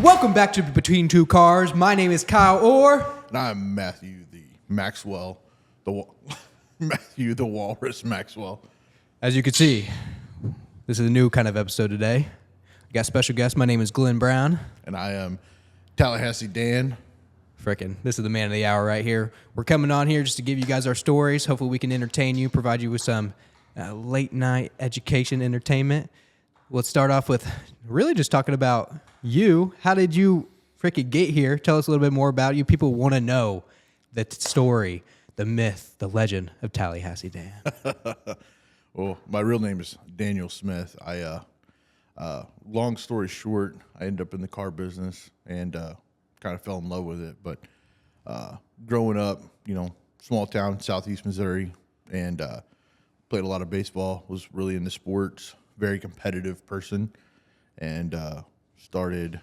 Welcome back to Between Two Cars. My name is Kyle Orr. And I'm Matthew the Maxwell, Matthew the Walrus Maxwell. As you can see, this is a new kind of episode today. We got special guest. My name is Glen Brown. And I am Tallahassee Dan. Frickin', this is the man of the hour right here. We're coming on here just to give you guys our stories. Hopefully we can entertain you, provide you with some late night education entertainment. Let's start off with really just talking about you. How did you frickin' get here? Tell us a little bit more about you. People want to know the story, the myth, the legend of Tallahassee Dan. Well, my real name is Daniel Smith. Long story short, I ended up in the car business and kind of fell in love with it. But growing up, small town, southeast Missouri, and played a lot of baseball, was really into sports, very competitive person, and started,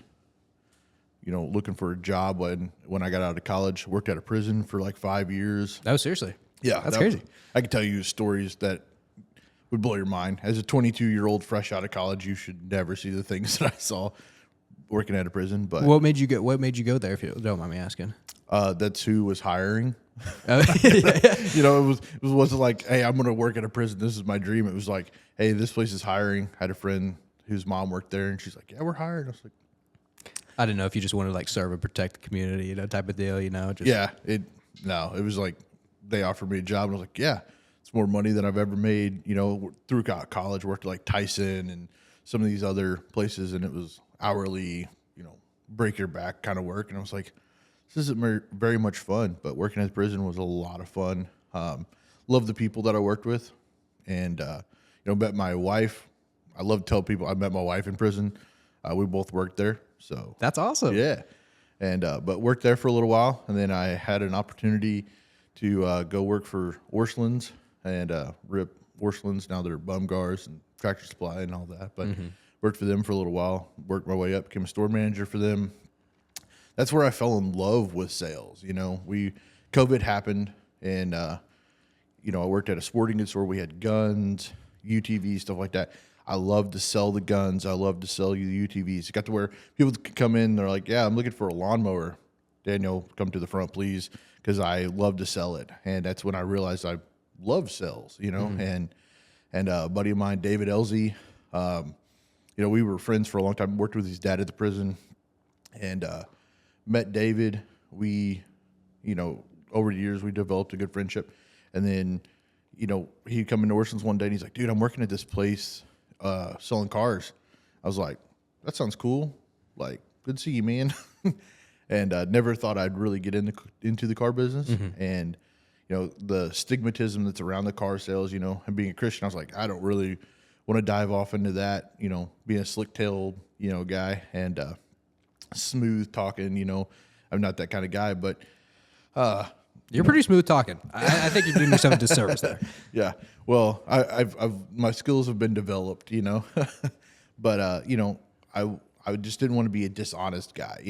looking for a job when I got out of college. Worked at a prison for like 5 years. Oh, seriously? Yeah. That's crazy. I could tell you stories that would blow your mind. As a 22-year-old fresh out of college, you should never see the things that I saw working at a prison. But What made you go there, if you don't mind me asking? that's who was hiring. Yeah. It wasn't like, hey, I'm going to work at a prison. This is my dream. It was like, hey, this place is hiring. I had a friend whose mom worked there, and she's like, yeah, we're hiring. I was like, I didn't know if you just wanted to like serve and protect the community, type of deal, just yeah. It was like they offered me a job, and I was like, yeah, it's more money than I've ever made. Through college, worked at like Tyson and some of these other places, and it was hourly, break your back kind of work. And I was like, this isn't very much fun, but working at the prison was a lot of fun. Loved the people that I worked with, and met my wife. I love to tell people I met my wife in prison. We both worked there, so that's awesome. yeah. And but worked there for a little while, and then I had an opportunity to go work for Orscheln's and rip Orscheln's. Now they're Bumgars and Tractor Supply and all that, but worked for them for a little while. Worked my way up, became a store manager for them. That's where I fell in love with sales. COVID happened, and I worked at a sporting goods store. We had guns, UTVs, stuff like that. I love to sell the guns. I love to sell you the UTVs. It got to where people could come in. They're like, yeah, I'm looking for a lawnmower. Daniel, come to the front, please, because I love to sell it. And that's when I realized I love sales, And a buddy of mine, David Elsie, we were friends for a long time. Worked with his dad at the prison, and met David. We, over the years, we developed a good friendship. And then, he'd come into Orscheln's one day, and he's like, dude, I'm working at this place selling cars. I was like, that sounds cool. Like, good to see you, man. And never thought I'd really get into the car business. And, the stigmatism that's around the car sales, and being a Christian, I was like, I don't really want to dive off into that, being a slick-tailed, guy and smooth talking, I'm not that kind of guy, but you're pretty smooth talking. I think you're doing yourself a disservice there. Yeah. Well, I've my skills have been developed, but I just didn't want to be a dishonest guy,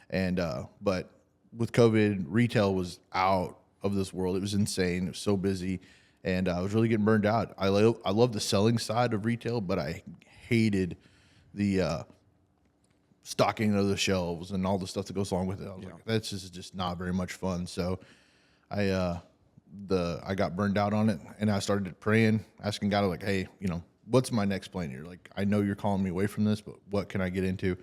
and but with COVID, retail was out of this world. It was insane. It was so busy, and I was really getting burned out. I love the selling side of retail, but I hated the stocking of the shelves and all the stuff that goes along with it. I was like, that's just not very much fun. So I got burned out on it, and I started praying, asking God, like, hey, what's my next plan here? Like, I know you're calling me away from this, but what can I get into?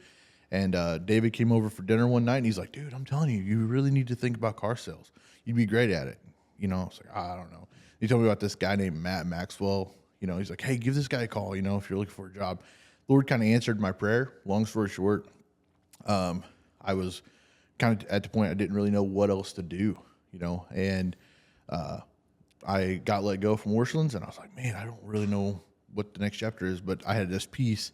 And David came over for dinner one night, and he's like, dude, I'm telling you, you really need to think about car sales. You'd be great at it. I was like, I don't know. He told me about this guy named Matt Maxwell. He's like, hey, give this guy a call, if you're looking for a job. Lord kind of answered my prayer. Long story short, I was kind of at the point I didn't really know what else to do, and I got let go from Orscheln's, and I was like, man, I don't really know what the next chapter is, but I had this piece,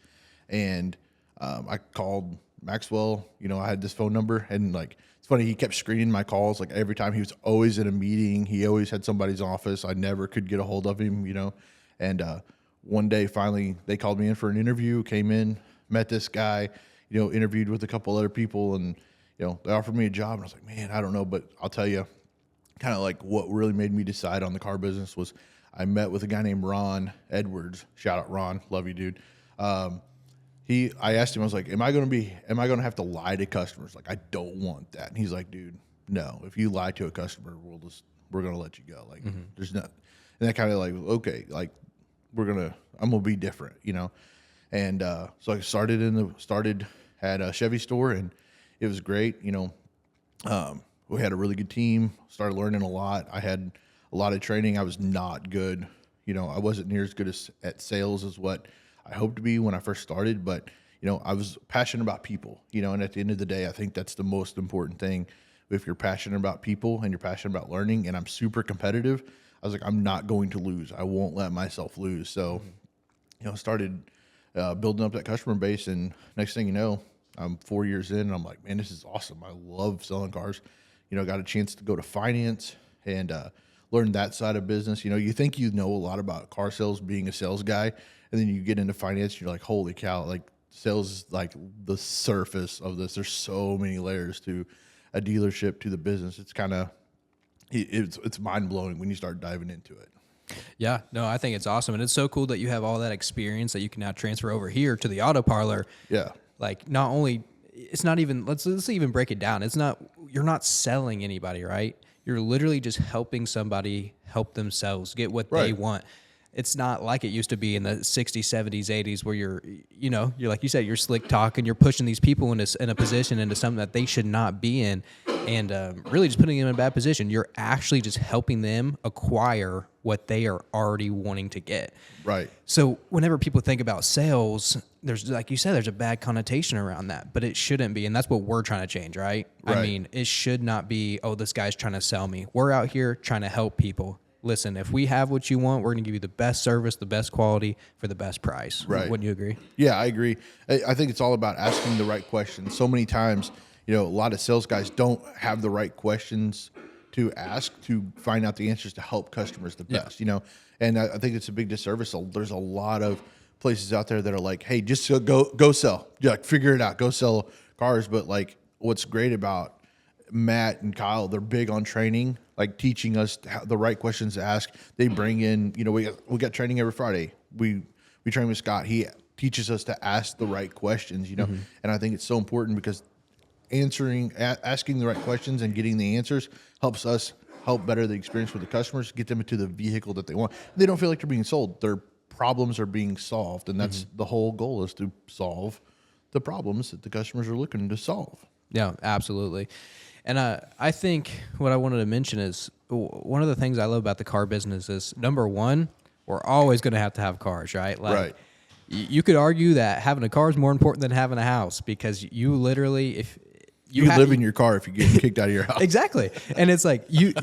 and I called Maxwell. I had this phone number, and like, it's funny, he kept screening my calls. Like, every time he was always in a meeting, he always had somebody's office. I never could get a hold of him, and one day finally they called me in for an interview, came in, met this guy, interviewed with a couple other people, and they offered me a job, and I was like, man, I don't know, but I'll tell you, kind of like what really made me decide on the car business was I met with a guy named Ron Edwards. Shout out Ron, love you, dude. I asked him, I was like, am I going to have to lie to customers? Like, I don't want that. And he's like, dude, no, if you lie to a customer, we're going to let you go. Like, there's not, and that kind of like, okay, like I'm going to be different, you know? And, so I started at a Chevy store, and it was great. You know, we had a really good team, started learning a lot. I had a lot of training. I was not good. You know, I wasn't near as good at sales as what I hoped to be when I first started, but you know, I was passionate about people, you know, and at the end of the day, I think that's the most important thing. If you're passionate about people and you're passionate about learning, and I'm super competitive, I was like, I'm not going to lose. I won't let myself lose. So, you know, started building up that customer base, and next thing you know, I'm 4 years in, and I'm like, man, this is awesome. I love selling cars. You know, got a chance to go to finance and learn that side of business. You know, you think you know a lot about car sales being a sales guy, and then you get into finance, and you're like, holy cow, like sales is like the surface of this. There's so many layers to a dealership, to the business. It's kind of, it's mind blowing when you start diving into it. Yeah, no, I think it's awesome. And it's so cool that you have all that experience that you can now transfer over here to the Auto Parlor. Yeah. Like, not only, it's not even, let's even break it down. It's not, you're not selling anybody, right? You're literally just helping somebody help themselves get what they want. It's not like it used to be in the 60s, 70s, 80s where you're like you said, you're slick talking, you're pushing these people in a position into something that they should not be in, and really just putting them in a bad position. You're actually just helping them acquire what they are already wanting to get. Right. So whenever people think about sales, there's, like you said, there's a bad connotation around that, but it shouldn't be. And that's what we're trying to change, right? I mean, it should not be, oh, this guy's trying to sell me. We're out here trying to help people. Listen, if we have what you want, we're going to give you the best service, the best quality for the best price. Right. Wouldn't you agree? Yeah, I agree. I think it's all about asking the right questions. So many times, you know, a lot of sales guys don't have the right questions to ask to find out the answers to help customers the best, you know? And I think it's a big disservice. So there's a lot of places out there that are like, hey, just go sell. Like, figure it out. Go sell cars. But like, what's great about Matt and Kyle, they're big on training, like teaching us the right questions to ask. They bring in, you know, we got training every Friday. We train with Scott. He teaches us to ask the right questions, you know, and I think it's so important because asking the right questions and getting the answers helps us help better the experience with the customers, get them into the vehicle that they want. They don't feel like they're being sold. Their problems are being solved, and that's the whole goal, is to solve the problems that the customers are looking to solve. Yeah, absolutely. And I think what I wanted to mention is one of the things I love about the car business is, number one, we're always going to have cars, right? Like, you could argue that having a car is more important than having a house, because you literally, if you live in your car if you get kicked out of your house. Exactly. And it's like you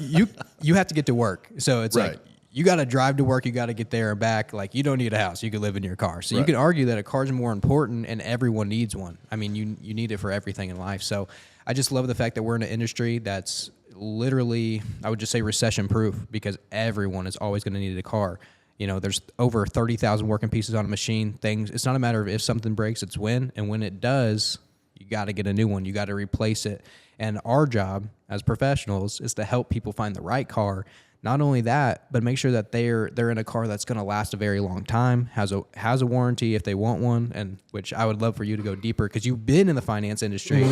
have to get to work. So it's like you got to drive to work, you got to get there and back. Like, you don't need a house, you could live in your car. So you could argue that a car is more important, and everyone needs one. I mean, you need it for everything in life. So I just love the fact that we're in an industry that's literally, I would just say, recession proof, because everyone is always going to need a car. You know, there's over 30,000 working pieces on a machine. It's not a matter of if something breaks, it's when. And when it does, you got to get a new one. You got to replace it. And our job as professionals is to help people find the right car. Not only that, but make sure that they're in a car that's going to last a very long time, has a warranty if they want one, and which I would love for you to go deeper, because you've been in the finance industry.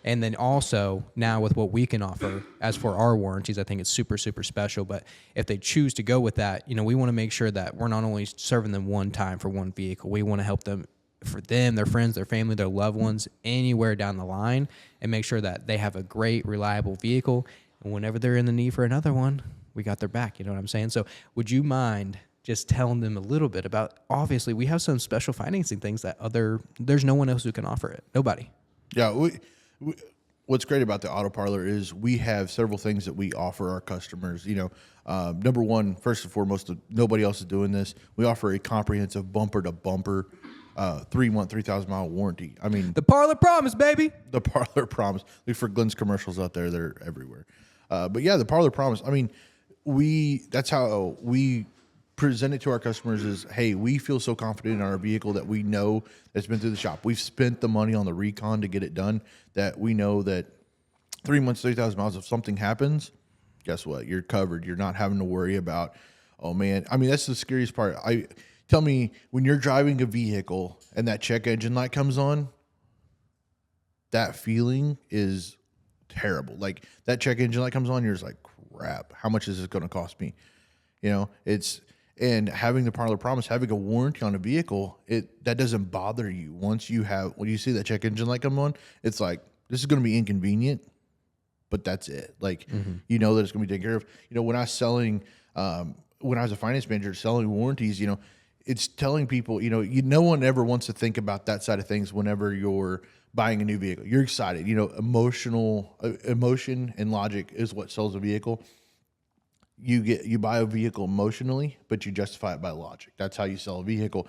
And then also now with what we can offer as for our warranties, I think it's super, super special. But if they choose to go with that, you know, we want to make sure that we're not only serving them one time for one vehicle, we want to help them, for them, their friends, their family, their loved ones, anywhere down the line, and make sure that they have a great, reliable vehicle. And whenever they're in the need for another one, we got their back. You know what I'm saying? So would you mind just telling them a little bit about, obviously we have some special financing things that there's no one else who can offer it. Nobody. Yeah. What's great about the Auto Parlor is we have several things that we offer our customers. You know, number one, first and foremost, nobody else is doing this. We offer a comprehensive bumper to bumper 3-month, 3,000-mile warranty. I mean, the Parlor Promise, baby. The Parlor Promise. Look for Glen's commercials out there; they're everywhere. But yeah, the Parlor Promise. I mean, that's how we present it to our customers: is, hey, we feel so confident in our vehicle that we know it's been through the shop. We've spent the money on the recon to get it done. That we know that 3 months, 3,000 miles, if something happens, guess what? You're covered. You're not having to worry about, oh man. I mean, that's the scariest part. tell me when you're driving a vehicle and that check engine light comes on, that feeling is terrible. Like that check engine light comes on, you're just like, crap, how much is this going to cost me? You know, and having the Parlor Promise, having a warranty on a vehicle, that doesn't bother you. When you see that check engine light come on, it's like, this is going to be inconvenient, but that's it. Like, you know that it's going to be taken care of. You know, when I was a finance manager selling warranties, you know, it's telling people, you know, no one ever wants to think about that side of things whenever you're buying a new vehicle. You're excited, you know, emotion and logic is what sells a vehicle. You buy a vehicle emotionally, but you justify it by logic. That's how you sell a vehicle.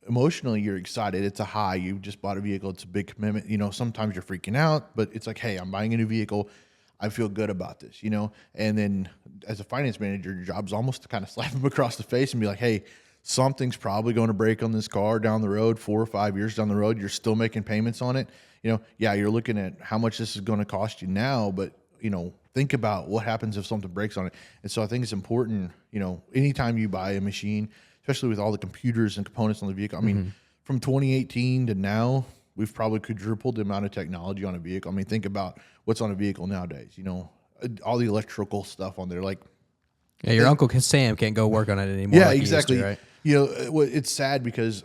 Emotionally, you're excited. It's a high. You just bought a vehicle. It's a big commitment. You know, sometimes you're freaking out, but it's like, hey, I'm buying a new vehicle. I feel good about this, you know? And then as a finance manager, your job's almost to kind of slap them across the face and be like, hey, something's probably going to break on this car down the road, 4 or 5 years down the road. You're still making payments on it. You know, yeah, you're looking at how much this is going to cost you now, but, you know, think about what happens if something breaks on it. And so I think it's important, you know, anytime you buy a machine, especially with all the computers and components on the vehicle. I mean, from 2018 to now, we've probably quadrupled the amount of technology on a vehicle. I mean, think about what's on a vehicle nowadays, you know, all the electrical stuff on there. Like, Yeah, your Uncle Sam can't go work on it anymore. yeah, like he exactly. used to, right? You know, it's sad because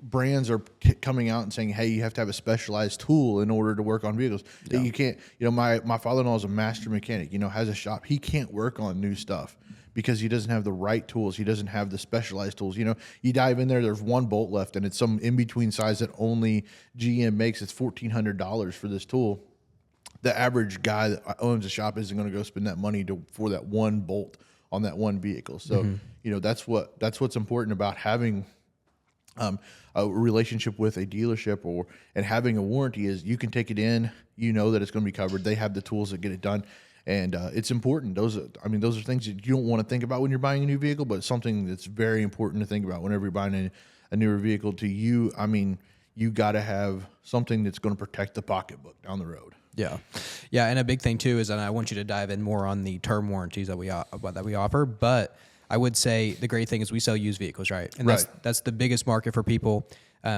brands are coming out and saying, hey, you have to have a specialized tool in order to work on vehicles. Yeah. You can't, you know, my father-in-law is a master mechanic, you know, has a shop. He can't work on new stuff because he doesn't have the right tools. He doesn't have the specialized tools. You know, you dive in there's one bolt left and it's some in-between size that only GM makes. It's $1,400 for this tool. The average guy that owns a shop isn't going to go spend that money for that one bolt on that one vehicle. So, you know, that's what's important about having a relationship with a dealership and having a warranty is you can take it in, you know that it's going to be covered. They have the tools that get it done. And it's important. Those are things that you don't want to think about when you're buying a new vehicle, but it's something that's very important to think about whenever you're buying a newer vehicle to you. I mean, you got to have something that's going to protect the pocketbook down the road. Yeah. Yeah. And a big thing too is, and I want you to dive in more on the term warranties that we offer, but I would say the great thing is we sell used vehicles, right? And that's the biggest market for people.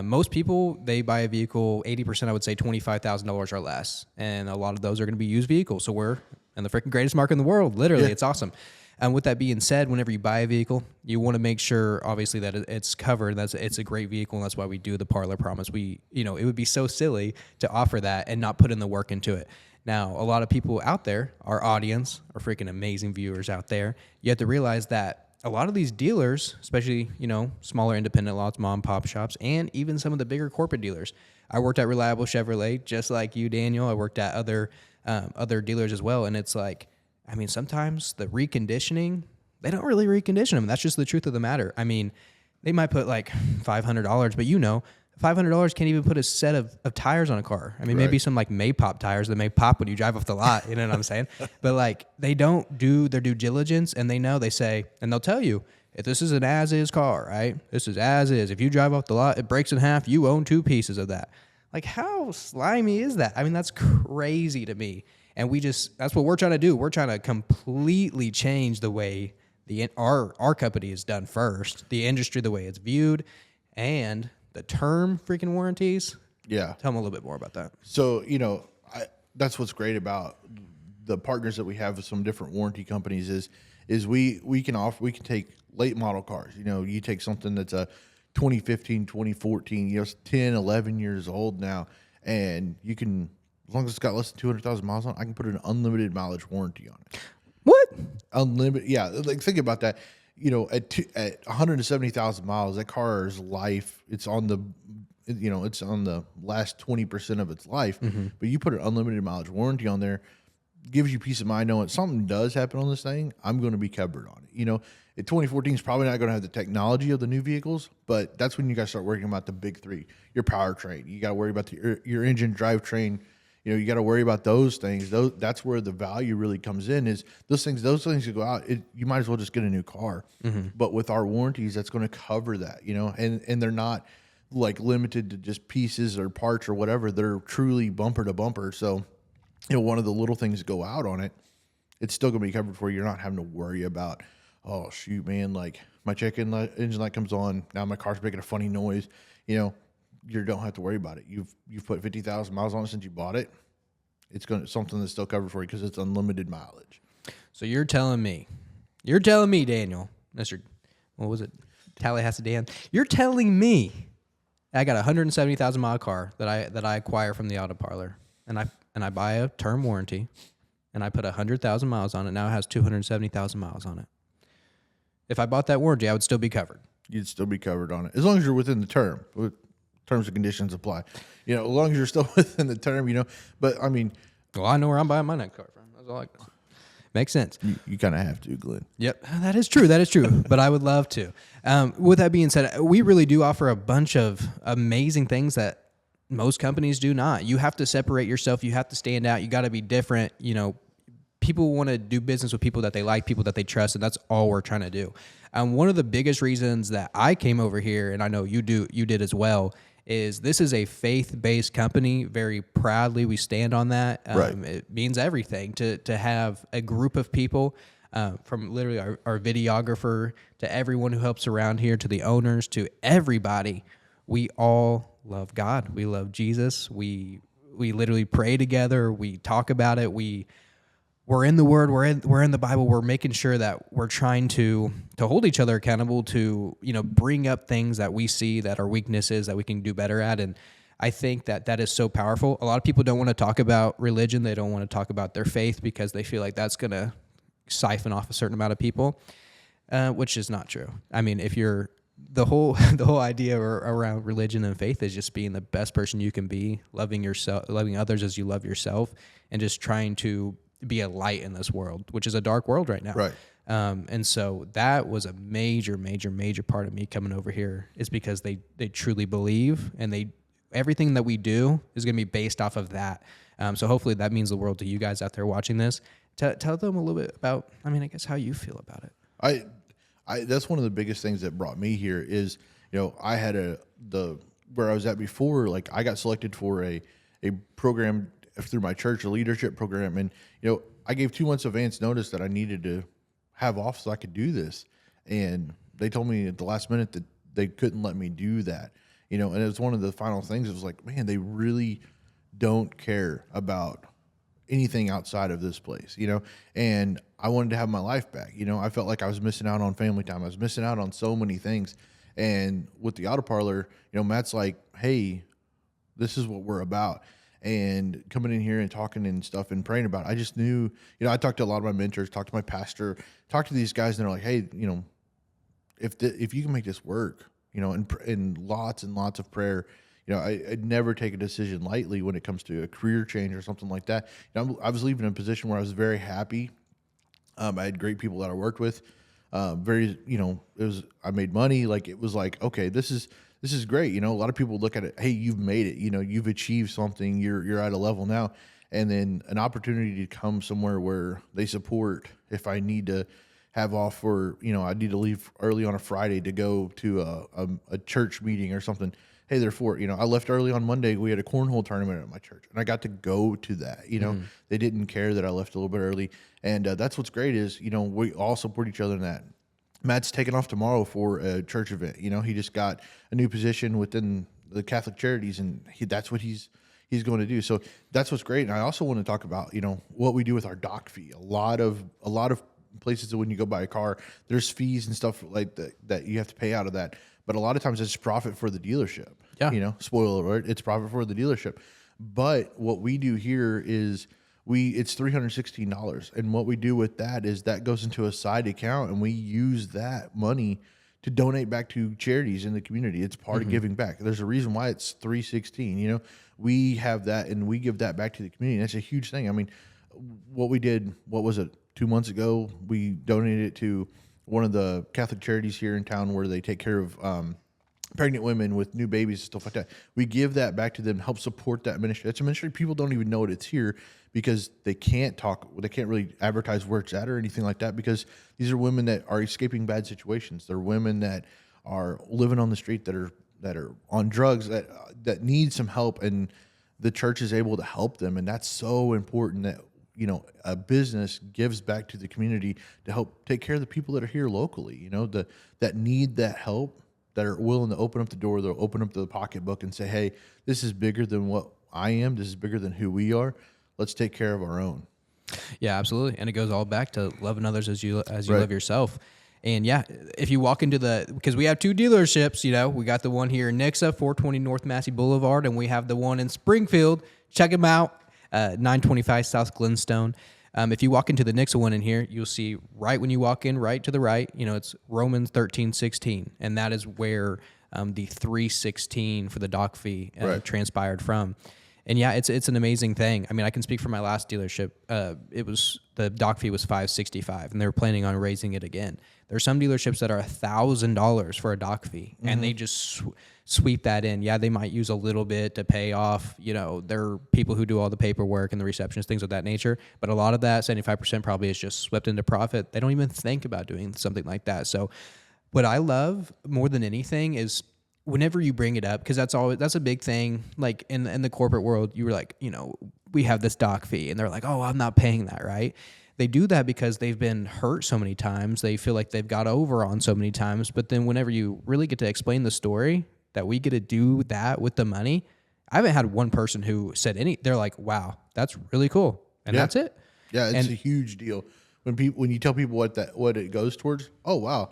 Most people, they buy a vehicle, 80%, I would say $25,000 or less. And a lot of those are going to be used vehicles. So we're in the freaking greatest market in the world. Literally, It's awesome. And with that being said, whenever you buy a vehicle, you want to make sure, obviously, that it's covered. It's a great vehicle, and that's why we do the Parlor Promise. It would be so silly to offer that and not put in the work into it. Now, a lot of people out there, our audience, are freaking amazing viewers out there. You have to realize that a lot of these dealers, especially, you know, smaller independent lots, mom and pop shops, and even some of the bigger corporate dealers. I worked at Reliable Chevrolet, just like you, Daniel. I worked at other dealers as well, and it's like, I mean, sometimes the reconditioning, they don't really recondition them. That's just the truth of the matter. I mean, they might put like $500, but you know, $500 can't even put a set of tires on a car. I mean, maybe some like may pop tires that may pop when you drive off the lot. You know what I'm saying? But like, they don't do their due diligence, and they say, and they'll tell you, if this is an as-is car, right? This is as-is. If you drive off the lot, it breaks in half, you own 2 pieces of that. Like, how slimy is that? I mean, that's crazy to me. And that's what we're trying to do. We're trying to completely change the way our company is done first, the industry, the way it's viewed, and the term freaking warranties. Yeah. Tell them a little bit more about that. So, you know, that's what's great about the partners that we have with some different warranty companies is we can take late model cars. You know, you take something that's a 2015, 2014, you know, it's 10, 11 years old now, and you can, as long as it's got less than 200,000 miles on it, I can put an unlimited mileage warranty on it. What? Unlimited, yeah. Like, think about that. You know, at 170,000 miles, that car's life, it's on the last 20% of its life. But you put an unlimited mileage warranty on there, gives you peace of mind knowing something does happen on this thing, I'm going to be covered on it. You know, 2014 is probably not going to have the technology of the new vehicles, but that's when you got to start worrying about the big three. Your powertrain, you got to worry about your engine drivetrain. You know, you got to worry about those things. That's where the value really comes in. Is those things that go out, you might as well just get a new car. But with our warranties, that's going to cover that. You know, and they're not like limited to just pieces or parts or whatever. They're truly bumper to bumper. So, you know, one of the little things that go out on it, it's still going to be covered for you. You're not having to worry about, oh shoot, man, like my engine light comes on. Now my car's making a funny noise. You don't have to worry about it. You've put 50,000 miles on it since you bought it. It's something that's still covered for you because it's unlimited mileage. So you're telling me, Daniel, Mr. What was it? Tallahassee Dan. You're telling me I got a 170,000 mile car that I acquire from the Auto Parlor, and I buy a term warranty, and I put 100,000 miles on it. Now it has 270,000 miles on it. If I bought that warranty, I would still be covered. You'd still be covered on it as long as you're within the term. Terms and conditions apply. As long as you're still within the term. But I mean, well, I know where I'm buying my next car from. That's all I know. Makes sense. You kind of have to, Glenn. Yep, that is true. But I would love to. With that being said, we really do offer a bunch of amazing things that most companies do not. You have to separate yourself. You have to stand out. You got to be different. People want to do business with people that they like, people that they trust, and that's all we're trying to do. One of the biggest reasons that I came over here, and I know you did as well, is this is a faith-based company. Very proudly, we stand on that. Right. It means everything to have a group of people, from literally our videographer to everyone who helps around here, to the owners, to everybody. We all love God. We love Jesus. We literally pray together. We talk about it. We're in the Word. We're in the Bible. We're making sure that we're trying to hold each other accountable, to bring up things that we see that are weaknesses that we can do better at. And I think that is so powerful. A lot of people don't want to talk about religion. They don't want to talk about their faith because they feel like that's going to siphon off a certain amount of people, which is not true. I mean, if you're the whole idea around religion and faith is just being the best person you can be, loving yourself, loving others as you love yourself, and just trying to be a light in this world, which is a dark world right now. Right. And so that was a major, major, major part of me coming over here, is because they truly believe, and everything that we do is going to be based off of that. So hopefully that means the world to you guys out there watching this. Tell them a little bit about, I guess how you feel about it. That's one of the biggest things that brought me here is, I had where I was at before, like I got selected for a program through my church, a leadership program. And, I gave 2 months advance notice that I needed to have off so I could do this. And they told me at the last minute that they couldn't let me do that, and it was one of the final things. It was like, man, they really don't care about anything outside of this place, and I wanted to have my life back. I felt like I was missing out on family time. I was missing out on so many things. And with the Auto Parlor, Matt's like, hey, this is what we're about. And coming in here and talking and stuff and praying about it, I just knew, I talked to a lot of my mentors, talked to my pastor, talked to these guys, and they're like, hey, if you can make this work, and lots and lots of prayer, I'd never take a decision lightly when it comes to a career change or something like that. I was leaving a position where I was very happy. I had great people that I worked with. I made money. Like, it was like, okay, this is great. A lot of people look at it, hey, you've made it, you've achieved something, you're at a level now. And then an opportunity to come somewhere where they support, if I need to have off for, I need to leave early on a Friday to go to a church meeting or something. Hey, they're for it. I left early on Monday. We had a cornhole tournament at my church, and I got to go to that. They didn't care that I left a little bit early. And that's what's great is, we all support each other in that. Matt's taking off tomorrow for a church event. He just got a new position within the Catholic Charities, and that's what he's going to do. So that's what's great. And I also want to talk about, what we do with our dock fee. A lot of places that when you go buy a car, there's fees and stuff like that you have to pay out of that. But a lot of times it's profit for the dealership. Yeah. Spoiler alert, it's profit for the dealership. But what we do here is it's $316. And what we do with that is that goes into a side account, and we use that money to donate back to charities in the community. It's part of giving back. There's a reason why it's $316. We have that, and we give that back to the community. That's a huge thing. What we did, what was it, 2 months ago, we donated it to one of the Catholic charities here in town where they take care of pregnant women with new babies and stuff like that. We give that back to them, help support that ministry. That's a ministry people don't even know it's here because they can't really advertise where it's at or anything like that, because these are women that are escaping bad situations. They're women that are living on the street, that are on drugs, that need some help, and the church is able to help them. And that's so important that a business gives back to the community to help take care of the people that are here locally, that need that help, that are willing to open up the door, they'll open up the pocketbook and say, hey, this is bigger than what I am. This is bigger than who we are. Let's take care of our own. Yeah, absolutely. And it goes all back to loving others as you Right. love yourself. And yeah, if you walk into because we have 2 dealerships, we got the one here in Nixa, 420 North Massey Boulevard, and we have the one in Springfield. Check them out, 925 South Glenstone. If you walk into the Nixa one in here, you'll see right when you walk in, right to the right, it's Romans 13:16, and that is where the 316 for the dock fee Right. transpired from. And yeah, it's an amazing thing. I mean, I can speak for my last dealership. The dock fee was $565, and they were planning on raising it again. There are some dealerships that are $1,000 for a dock fee, and they just sweep that in. Yeah, they might use a little bit to pay off, their people who do all the paperwork and the receptionists, things of that nature. But a lot of that, 75% probably is just swept into profit. They don't even think about doing something like that. So what I love more than anything is whenever you bring it up, because that's a big thing. Like in the corporate world, you were like, we have this dock fee, and they're like, oh, I'm not paying that, right? They do that because they've been hurt so many times. They feel like they've got over on so many times. But then whenever you really get to explain the story that we get to do that with the money, I haven't had one person who said they're like, wow, that's really cool. And that's it. Yeah, it's a huge deal. When you tell people what it goes towards, oh, wow.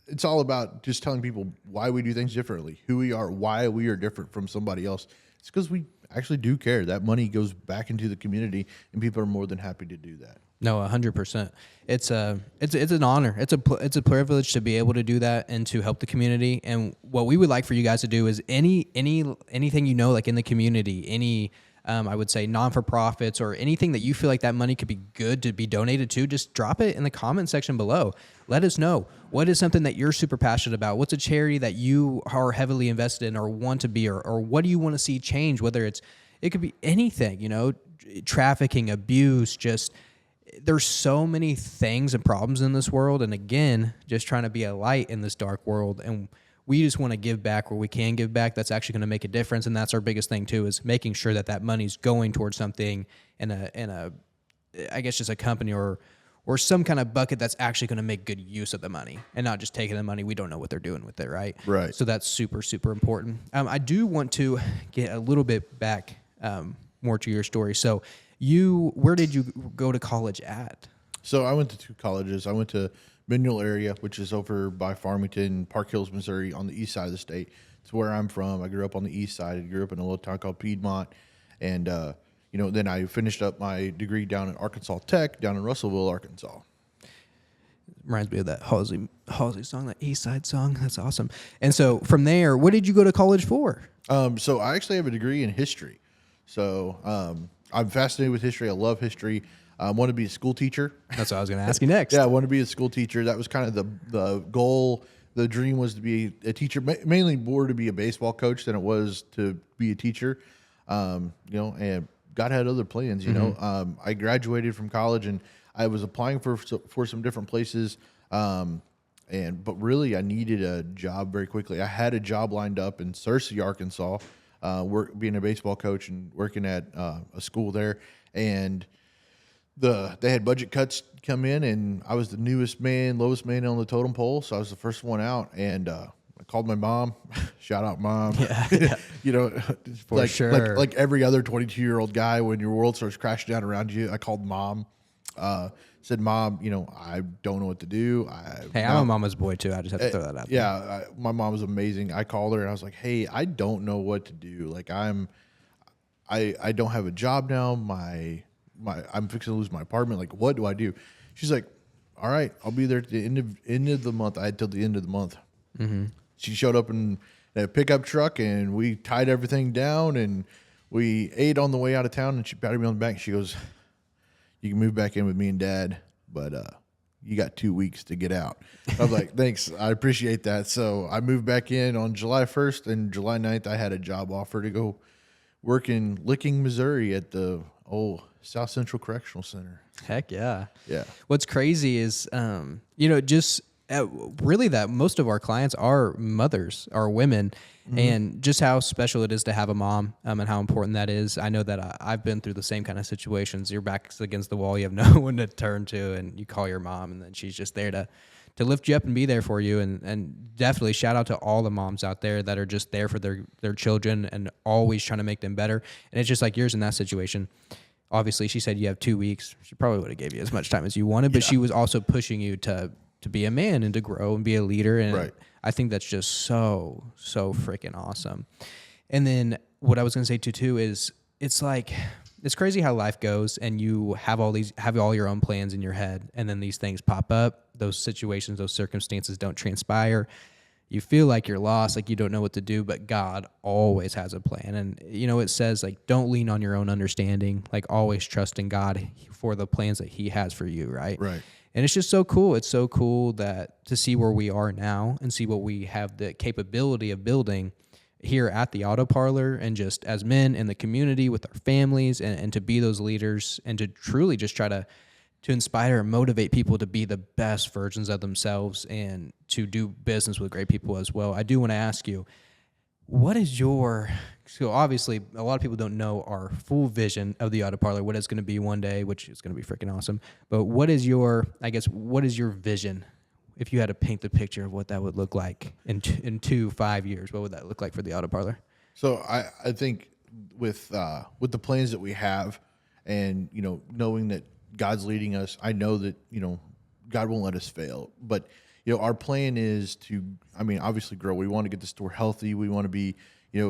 It's all about just telling people why we do things differently, who we are, why we are different from somebody else. It's because we actually do care. That money goes back into the community, and people are more than happy to do that. No, 100%. It's an honor. It's a privilege to be able to do that and to help the community. And what we would like for you guys to do is anything like in the community, any I would say non-for-profits or anything that you feel like that money could be good to be donated to, just drop it in the comment section below. Let us know. What is something that you're super passionate about? What's a charity that you are heavily invested in or want to be, or what do you want to see change? Whether it could be anything, trafficking, abuse, just there's so many things and problems in this world. And again, just trying to be a light in this dark world. And we just want to give back where we can give back. That's actually going to make a difference. And that's our biggest thing too, is making sure that money's going towards something in a, I guess just a company or some kind of bucket that's actually going to make good use of the money and not just taking the money. We don't know what they're doing with it. Right. Right. So that's super, super important. I do want to get a little bit back, more to your story. So where did you go to college at? So I went to 2 colleges. I went to Mineral area, which is over by Farmington, Park Hills, Missouri, on the east side of the state. It's where I'm from. I grew up on the east side. I grew up in a little town called Piedmont. And, then I finished up my degree down at Arkansas Tech, down in Russellville, Arkansas. Reminds me of that Halsey song, that East Side song. That's awesome. And so from there, what did you go to college for? So I actually have a degree in history. So I'm fascinated with history. I love history. I want to be a school teacher. That's what I was going to ask you next. Yeah, I want to be a school teacher. That was kind of the goal. The dream was to be a teacher, mainly more to be a baseball coach than it was to be a teacher. And God had other plans. I graduated from college and I was applying for some different places. But really, I needed a job very quickly. I had a job lined up in Searcy, Arkansas, being a baseball coach and working at a school there, and they had budget cuts come in, and I was the lowest man on the totem pole, so I was the first one out, and I called my mom. Shout out, Mom. Yeah. For sure. Like every other 22-year-old guy, when your world starts crashing down around you, I called Mom. Said, Mom, I don't know what to do. I'm a mama's boy too. I just have to throw that out there. Yeah, my mom was amazing. I called her and I was like, hey, I don't know what to do. Like I don't have a job now. I'm fixing to lose my apartment. Like, what do I do? She's like, all right, I'll be there at the end of the month. I had till the end of the month. Mm-hmm. She showed up in a pickup truck and we tied everything down and we ate on the way out of town, and she patted me on the back. She goes, you can move back in with me and Dad, but you got 2 weeks to get out. I was like, thanks, I appreciate that. So I moved back in on July 1st, and July 9th, I had a job offer to go work in Licking, Missouri at the old South Central Correctional Center. Heck yeah. Yeah. What's crazy is, just really that most of our clients are mothers, are women, and just how special it is to have a mom, and how important that is. I know that I've been through the same kind of situations. Your back's against the wall, you have no one to turn to, and you call your mom, and then she's just there to lift you up and be there for you. And definitely shout out to all the moms out there that are just there for their children and always trying to make them better. And it's just like yours in that situation. Obviously, she said you have 2 weeks. She probably would have gave you as much time as you wanted, but she was also pushing you to be a man and to grow and be a leader. And I think that's just so freaking awesome. And then what I was going to say too is it's like, it's crazy how life goes, and you have all your own plans in your head, and then these things pop up, those situations, those circumstances don't transpire. You feel like you're lost, like you don't know what to do, but God always has a plan. And, it says, like, don't lean on your own understanding, like always trust in God for the plans that he has for you, right? Right. And it's just so cool. It's so cool that to see where we are now and see what we have the capability of building here at the Auto Parlor, and just as men in the community with our families, and to be those leaders, and to truly just try to inspire and motivate people to be the best versions of themselves and to do business with great people as well. I do want to ask you, what is so obviously a lot of people don't know our full vision of the Auto Parlor, what it's going to be one day, which is going to be freaking awesome. But what is your vision? If you had to paint the picture of what that would look like in 5 years, what would that look like for the Auto Parlor? So I think with the plans that we have, and knowing that God's leading us, I know that God won't let us fail. But our plan is to, obviously grow. We want to get the store healthy. We want to be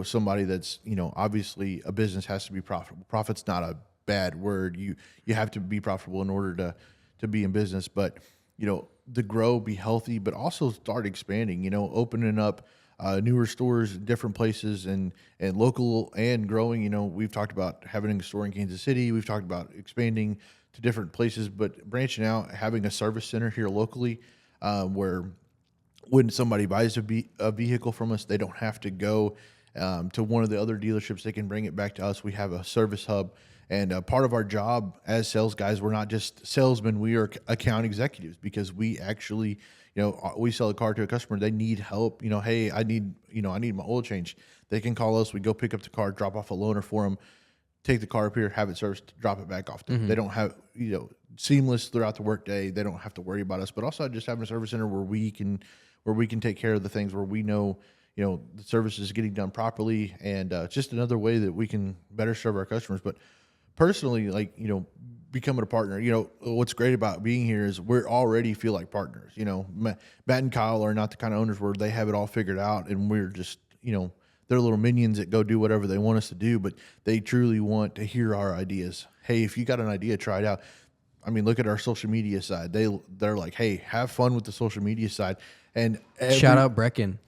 somebody that's obviously a business has to be profitable. Profit's not a bad word. You have to be profitable in order to be in business. But to grow, be healthy, but also start expanding, opening up newer stores, different places, and local, and growing. We've talked about having a store in Kansas City. We've talked about expanding to different places, but branching out, having a service center here locally, where when somebody buys a vehicle from us, they don't have to go to one of the other dealerships. They can bring it back to us. We have a service hub. And part of our job as sales guys, we're not just salesmen, we are account executives, because we actually, we sell a car to a customer. They need help. Hey, I need my oil change. They can call us. We go pick up the car, drop off a loaner for them, take the car up here, have it serviced, drop it back off to them. They don't have, seamless throughout the workday. They don't have to worry about us, but also just having a service center where we can take care of the things where we know, the service is getting done properly, and just another way that we can better serve our customers. But personally, becoming a partner, what's great about being here is we already feel like partners. Matt and Kyle are not the kind of owners where they have it all figured out, and we're just, they're little minions that go do whatever they want us to do, but they truly want to hear our ideas. Hey, if you got an idea, try it out. Look at our social media side. They're like, hey, have fun with the social media side. And shout out Brecken.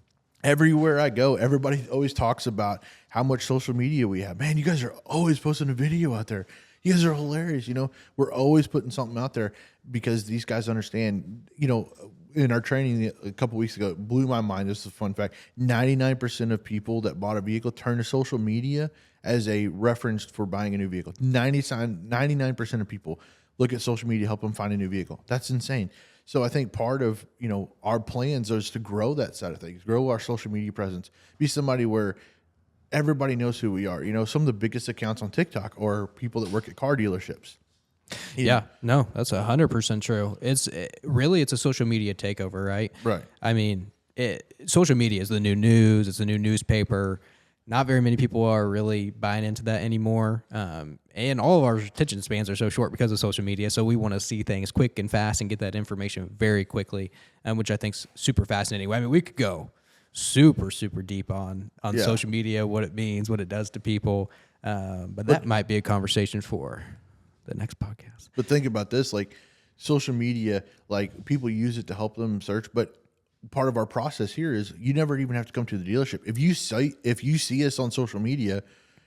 Everywhere I go, everybody always talks about how much social media we have. Man, you guys are always posting a video out there. You guys are hilarious. We're always putting something out there, because these guys understand, in our training a couple weeks ago, it blew my mind. This is a fun fact. 99% of people that bought a vehicle turn to social media as a reference for buying a new vehicle. 99% of people look at social media, help them find a new vehicle. That's insane. So I think part of, our plans is to grow that side of things, grow our social media presence, be somebody where everybody knows who we are. Some of the biggest accounts on TikTok are people that work at car dealerships. Yeah, no, that's 100% true. It's a social media takeover, right? Right. Social media is the new news. It's the new newspaper. Not very many people are really buying into that anymore. And all of our attention spans are so short because of social media. So we want to see things quick and fast and get that information very quickly, which I think is super fascinating. We could go super deep on social media, what it means, what it does to people. But that might be a conversation for the next podcast. But think about this, social media, people use it to help them search, but part of our process here is you never even have to come to the dealership. If you see us on social media,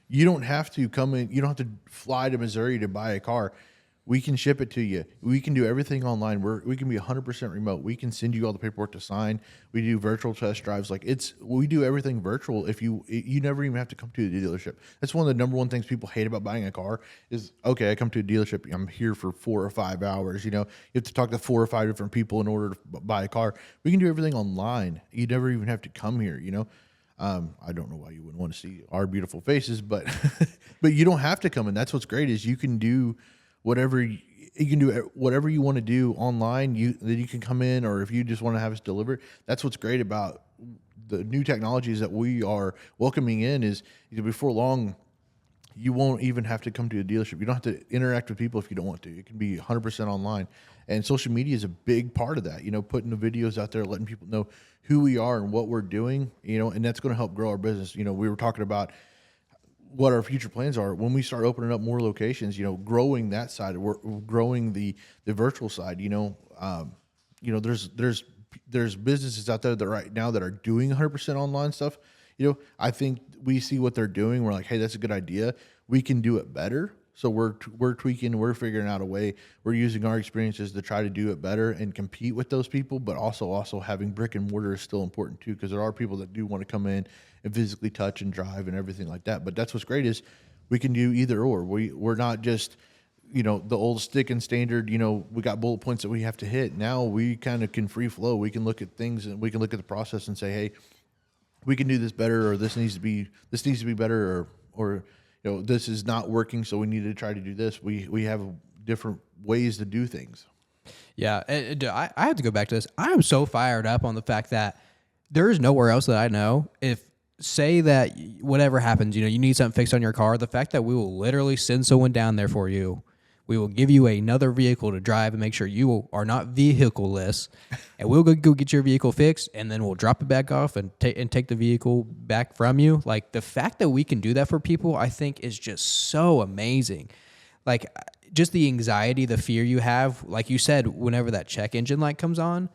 you don't have to come in. You don't have to fly to Missouri to buy a car. We can ship it to you. We can do everything online. We can be 100% remote. We can send you all the paperwork to sign. We do virtual test drives. We do everything virtual. You never even have to come to the dealership. That's one of the number one things people hate about buying a car is, okay, I come to a dealership. I'm here for 4 or 5 hours. You have to talk to 4 or 5 different people in order to buy a car. We can do everything online. You never even have to come here, I don't know why you wouldn't want to see our beautiful faces, but but you don't have to come in. That's what's great is you can do whatever you want to do online. Then you can come in, or if you just want to have us delivered. That's what's great about the new technologies that we are welcoming in is before long, you won't even have to come to a dealership. You don't have to interact with people if you don't want to. It can be 100% online. And social media is a big part of that, putting the videos out there, letting people know who we are and what we're doing, and that's going to help grow our business. We were talking about what our future plans are when we start opening up more locations, growing that side. We're growing the virtual side, there's businesses out there that right now that are doing 100% online stuff. I think we see what they're doing. We're like, hey, that's a good idea. We can do it better. So we're tweaking, we're figuring out a way. We're using our experiences to try to do it better and compete with those people, but also having brick and mortar is still important too, because there are people that do want to come in and physically touch and drive and everything like that. But that's what's great is we can do either or. We're not just, the old stick and standard, we got bullet points that we have to hit. Now we kind of can free flow. We can look at things and we can look at the process and say, hey, we can do this better, or this needs to be better, or this is not working, so we need to try to do this. We have different ways to do things. Yeah, I have to go back to this. I am so fired up on the fact that there is nowhere else that I know. If say that whatever happens, you need something fixed on your car, the fact that we will literally send someone down there for you. We will give you another vehicle to drive and make sure you are not vehicle-less, and we'll go get your vehicle fixed, and then we'll drop it back off and take the vehicle back from you. Like, the fact that we can do that for people, I think, is just so amazing. Like, just the anxiety, the fear you have, like you said, whenever that check engine light comes on,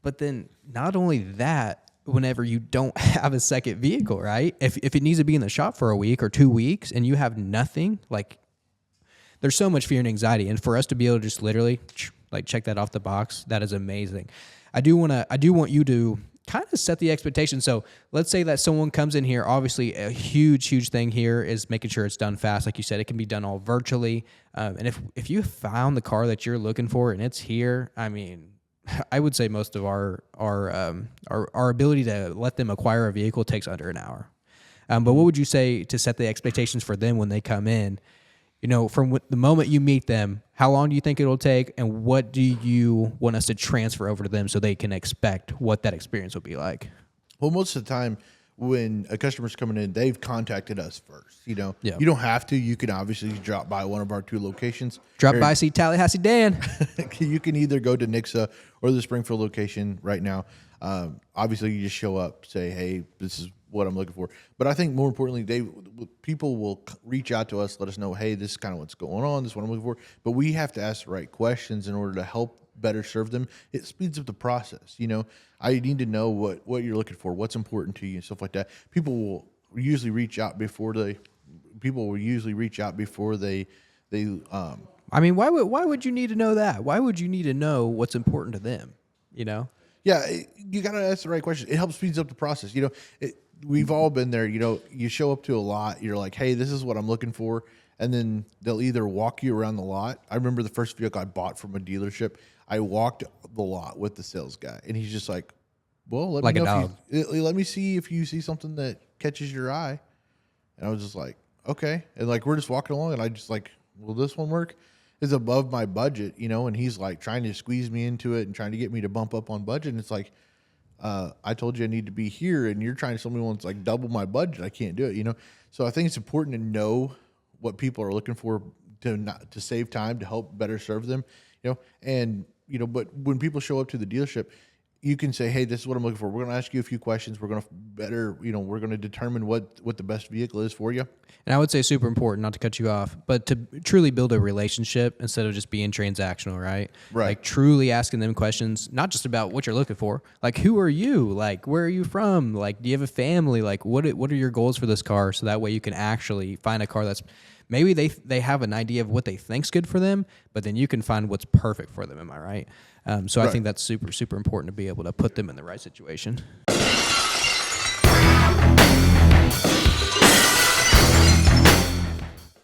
but then not only that, whenever you don't have a second vehicle, right? If it needs to be in the shop for a week or 2 weeks and you have nothing, like, there's so much fear and anxiety, and for us to be able to just literally check that off the box, that is amazing. I do want you to kind of set the expectation. So let's say that someone comes in here. Obviously, a huge thing here is making sure it's done fast. Like you said, it can be done all virtually. And if you found the car that you're looking for and it's here, I mean, I would say most of our ability to let them acquire a vehicle takes under an hour. But what would you say to set the expectations for them when they come in? From the moment you meet them, how long do you think it'll take, and what do you want us to transfer over to them so they can expect what that experience will be like? Well, most of the time when a customer's coming in, they've contacted us first. Yeah. You don't have to. You can obviously drop by one of our 2 locations. Drop by, see Tallahassee Dan. You can either go to Nixa or the Springfield location right now. Obviously, you just show up, say, hey, this is what I'm looking for. But I think more importantly, people will reach out to us, let us know, hey, this is kind of what's going on, this is what I'm looking for. But we have to ask the right questions in order to help better serve them. It speeds up the process. I need to know what you're looking for, what's important to you, and stuff like that. People will usually reach out before they. I mean, why would you need to know that? Why would you need to know what's important to them? Yeah, you got to ask the right questions. It helps speeds up the process. We've all been there. You show up to a lot. You're like, hey, this is what I'm looking for. And then they'll either walk you around the lot. I remember the first vehicle I bought from a dealership. I walked the lot with the sales guy. And he's just like, well, let me see if you see something that catches your eye. And I was just like, okay. And we're just walking along. And I just like, will this one work? It's above my budget, and he's like trying to squeeze me into it and trying to get me to bump up on budget. And it's like, I told you I need to be here, and you're trying to tell me one's like double my budget. I can't do it, So I think it's important to know what people are looking for to save time, to help better serve them, But when people show up to the dealership, you can say, hey, this is what I'm looking for. We're going to ask you a few questions. We're going to we're going to determine what the best vehicle is for you. And I would say super important, not to cut you off, but to truly build a relationship instead of just being transactional, right? Right. Like truly asking them questions, not just about what you're looking for. Like, who are you? Like, where are you from? Like, do you have a family? Like, what are your goals for this car? So that way you can actually find a car that's maybe they have an idea of what they think's good for them, but then you can find what's perfect for them. Am I right? So I Right. think that's super, super important to be able to put them in the right situation.